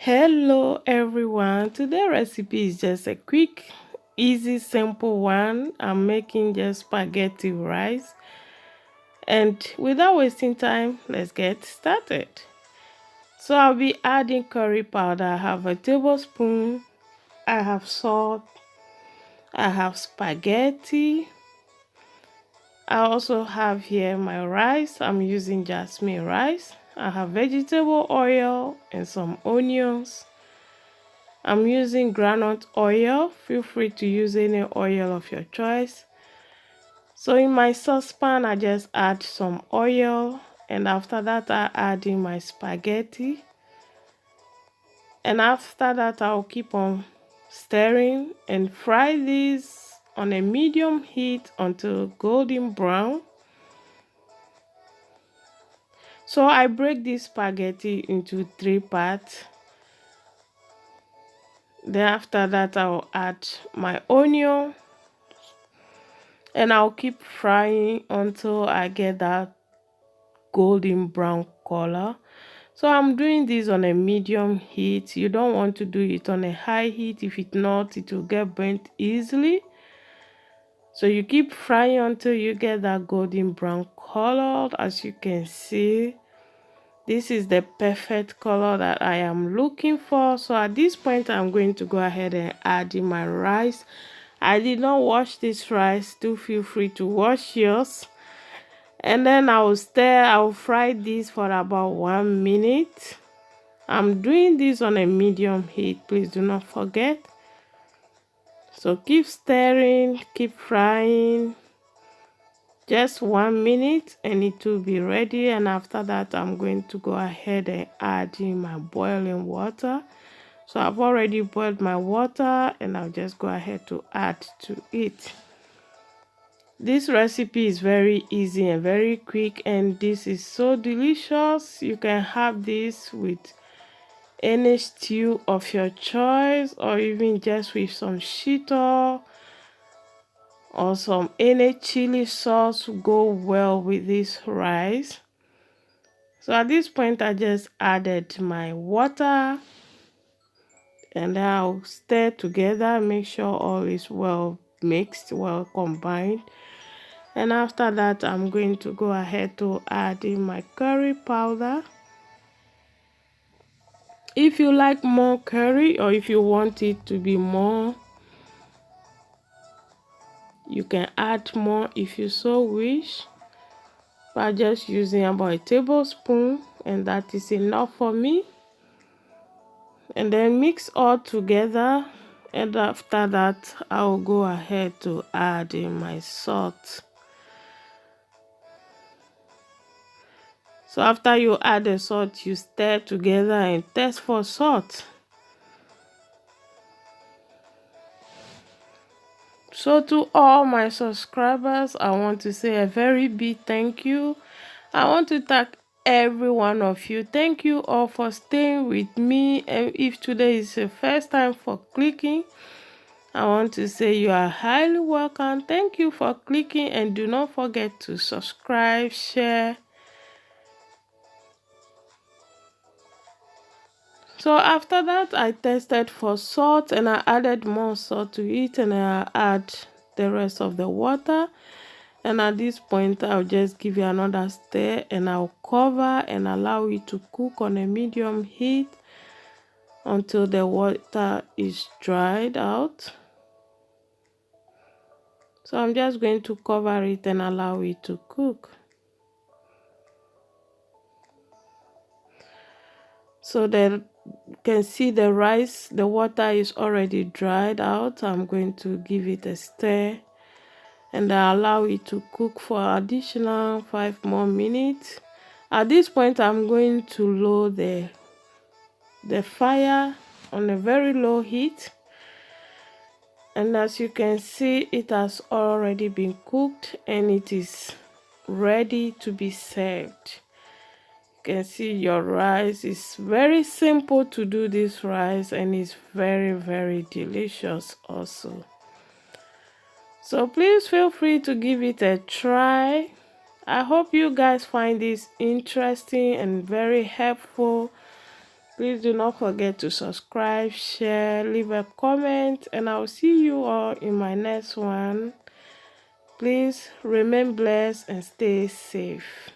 Hello everyone. Today's recipe is just a quick, easy, simple one. I'm making just spaghetti rice. And without wasting time, let's get started. So I'll be adding curry powder. I have a tablespoon. I have salt. I have spaghetti. I also have here my rice. I'm using jasmine rice. I have vegetable oil and some onions. I'm using groundnut oil. Feel free to use any oil of your choice. So in my saucepan, I just add some oil, and after that, I add in my spaghetti. And after that, I'll keep on stirring and fry this on a medium heat until golden brown. So I break this spaghetti into 3 parts. Then after that, I'll add my onion. And I'll keep frying until I get that golden brown color. So I'm doing this on a medium heat. You don't want to do it on a high heat. If it's not, it will get burnt easily. So you keep frying until you get that golden brown color. As you can see, this is the perfect color that I am looking for. So at this point, I'm going to go ahead and add in my rice. I did not wash this rice. Do feel free to wash yours. And then I'll fry this for about 1 minute. I'm doing this on a medium heat, please do not forget. So keep stirring, keep frying. Just 1 minute and it will be ready. And after that, I'm going to go ahead and add in my boiling water. So I've already boiled my water and I'll just go ahead to add to it. This recipe is very easy and very quick, and this is so delicious. You can have this with any stew of your choice, or even just with some shito or some any chili sauce go well with this rice. So at this point, I just added my water and I'll stir together, make sure all is well mixed, well combined. And after that, I'm going to go ahead to add in my curry powder. If you like more curry, or if you want it to be more, you can add more if you so wish. But just using about a tablespoon, and that is enough for me. And then mix all together. And after that, I'll go ahead to add in my salt. So after you add the salt, you stir together and test for salt. So to all my subscribers, I want to say a very big thank you. I want to thank every one of you. Thank you all for staying with me. And if today is the first time for clicking, I want to say you are highly welcome. Thank you for clicking, and do not forget to subscribe, share. So after that, I tested for salt and I added more salt to it, and I add the rest of the water. And at this point, I'll just give you another stir and I'll cover and allow it to cook on a medium heat until the water is dried out. So I'm just going to cover it and allow it to cook. So that you can see the rice, the water is already dried out. I'm going to give it a stir and I allow it to cook for additional 5 more minutes. At this point, I'm going to lower the fire on a very low heat. And as you can see, it has already been cooked and it is ready to be served. You can see your rice is very simple to do this rice, and it's very delicious also. So please feel free to give it a try. I hope you guys find this interesting and very helpful. Please do not forget to subscribe, share, leave a comment, and I'll see you all in my next one. Please remain blessed and stay safe.